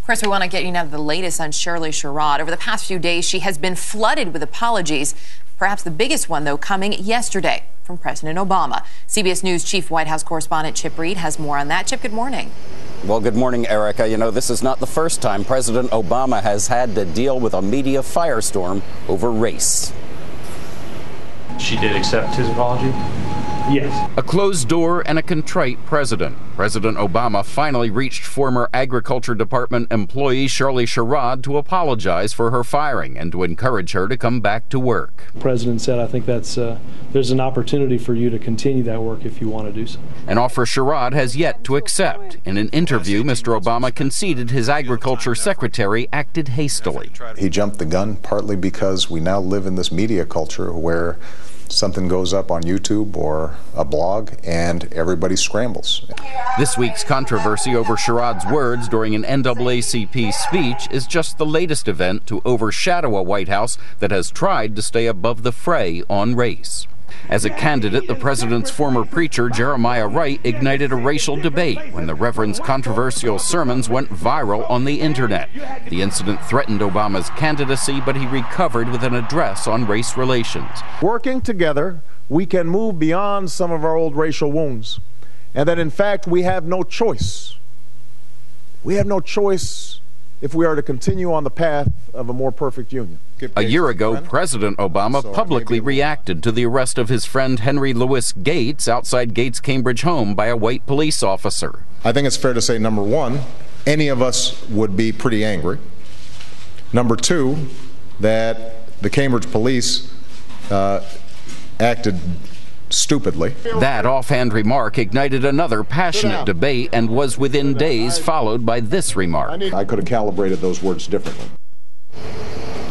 Of course, we want to get you now the latest on Shirley Sherrod. Over the past few days, she has been flooded with apologies. Perhaps the biggest one, though, coming yesterday from President Obama. CBS News Chief White House Correspondent Chip Reid has more on that. Chip, good morning. Well, good morning, Erica. You know, this is not the first time President Obama has had to deal with a media firestorm over race. She did accept his apology? Yes. A closed door and a contrite president. President Obama finally reached former Agriculture Department employee Shirley Sherrod to apologize for her firing and to encourage her to come back to work. The president said, I think that's there's an opportunity for you to continue that work if you want to do so. An offer Sherrod has yet to accept. In an interview, Mr. Obama conceded his Agriculture Secretary acted hastily. He jumped the gun partly because we now live in this media culture where something goes up on YouTube or a blog and everybody scrambles. This week's controversy over Sherrod's words during an NAACP speech is just the latest event to overshadow a White House that has tried to stay above the fray on race. As a candidate, the president's former preacher, Jeremiah Wright, ignited a racial debate when the Reverend's controversial sermons went viral on the internet. The incident threatened Obama's candidacy, but he recovered with an address on race relations. Working together, we can move beyond some of our old racial wounds, and that in fact we have no choice. We have no choice if we are to continue on the path of a more perfect union. A year ago, President Obama publicly reacted to the arrest of his friend Henry Louis Gates outside Gates' Cambridge home by a white police officer. I think it's fair to say, number one, any of us would be pretty angry. Number two, that the Cambridge police acted stupidly. That offhand remark ignited another passionate debate and was within days followed by this remark. I could have calibrated those words differently.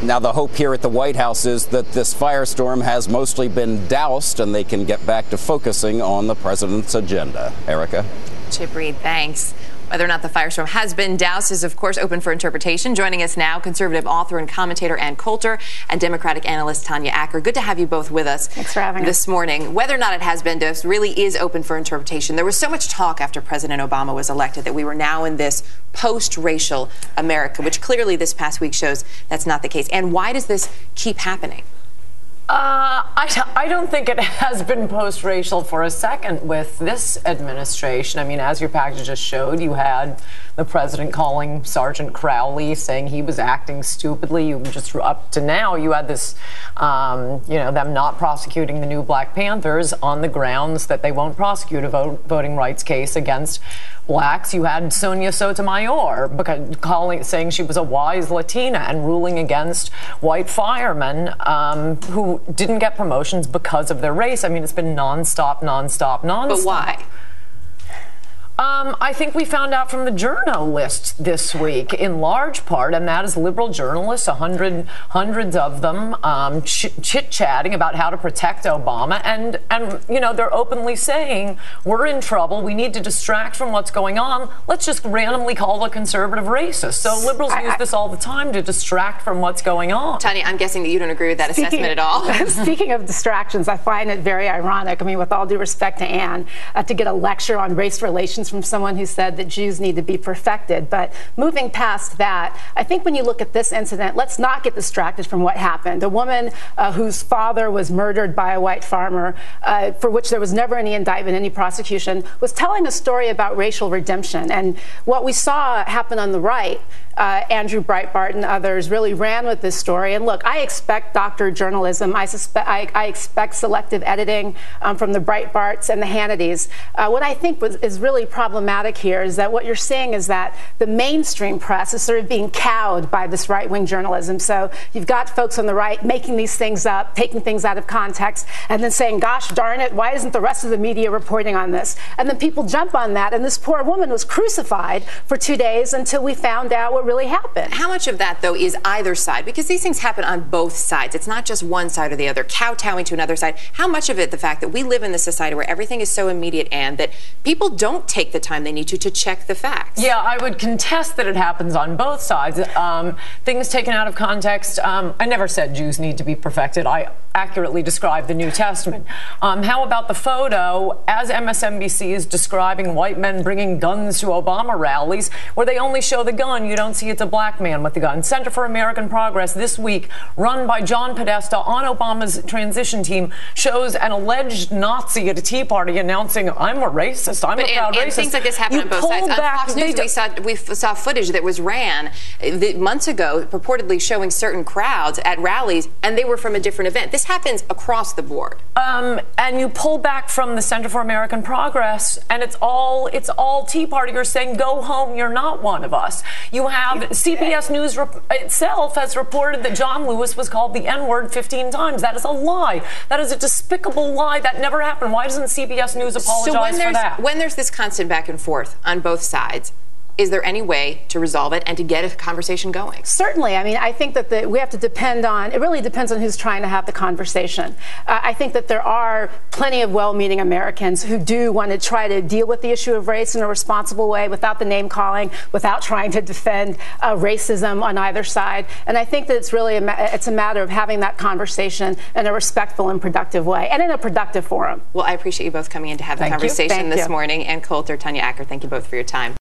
Now, the hope here at the White House is that this firestorm has mostly been doused and they can get back to focusing on the president's agenda. Erica? Chip Reid, thanks. Whether or not the firestorm has been doused is, of course, open for interpretation. Joining us now, conservative author and commentator Ann Coulter and Democratic analyst Tanya Acker. Good to have you both with us. Thanks for having us this morning. Whether or not it has been doused really is open for interpretation. There was so much talk after President Obama was elected that we were now in this post-racial America, which clearly this past week shows that's not the case. And why does this keep happening? I don't think it has been post-racial for a second with this administration. I mean, as your package just showed, you had the president calling Sergeant Crowley, saying he was acting stupidly. You just up to now, you had this, them not prosecuting the new Black Panthers on the grounds that they won't prosecute a voting rights case against blacks. You had Sonia Sotomayor saying she was a wise Latina and ruling against white firemen who didn't get promotions because of their race. I mean, it's been nonstop. But why? I think we found out from the journo list this week, in large part, and that is liberal journalists, hundreds of them, chit-chatting about how to protect Obama, and they're openly saying, we're in trouble, we need to distract from what's going on, let's just randomly call a conservative racist. So liberals use this all the time to distract from what's going on. Tanya, I'm guessing that you don't agree with that assessment at all. Speaking of distractions, I find it very ironic, I mean, with all due respect to Ann, to get a lecture on race relations from someone who said that Jews need to be perfected. But moving past that, I think when you look at this incident, let's not get distracted from what happened. A woman whose father was murdered by a white farmer, for which there was never any indictment, any prosecution, was telling a story about racial redemption. And what we saw happen on the right, Andrew Breitbart and others really ran with this story. And look, I expect doctored journalism. I expect selective editing from the Breitbarts and the Hannitys. What I think is really problematic here is that what you're seeing is that the mainstream press is sort of being cowed by this right-wing journalism. So you've got folks on the right making these things up, taking things out of context, and then saying, gosh darn it, why isn't the rest of the media reporting on this? And then people jump on that, and this poor woman was crucified for 2 days until we found out what really happened. How much of that, though, is either side? Because these things happen on both sides. It's not just one side or the other, kowtowing to another side. How much of it, the fact that we live in this society where everything is so immediate and that people don't take take the time they need to check the facts. Yeah, I would contest that it happens on both sides. Things taken out of context. I never said Jews need to be perfected. I accurately described the New Testament. How about the photo, as MSNBC is describing white men bringing guns to Obama rallies, where they only show the gun, you don't see it's a black man with the gun. Center for American Progress this week, run by John Podesta on Obama's transition team, shows an alleged Nazi at a Tea Party announcing, I'm a racist, I'm a proud racist. And things like this happen on both sides. On Fox News, we saw footage that was ran months ago, purportedly showing certain crowds at rallies, and they were from a different event. This happens across the board. And you pull back from the Center for American Progress, and it's all Tea Partiers saying, go home, you're not one of us. You have CBS News itself has reported that John Lewis was called the N-word 15 times. That is a lie. That is a despicable lie. That never happened. Why doesn't CBS News apologize for that? When there's this constant back and forth on both sides, is there any way to resolve it and to get a conversation going? Certainly. I mean, I think that we have to depend on, it really depends on who's trying to have the conversation. I think that there are plenty of well-meaning Americans who do want to try to deal with the issue of race in a responsible way without the name calling, without trying to defend racism on either side. And I think that it's really it's a matter of having that conversation in a respectful and productive way, and in a productive forum. Well, I appreciate you both coming in to have the conversation this morning. And Coulter, Tanya Acker, thank you both for your time.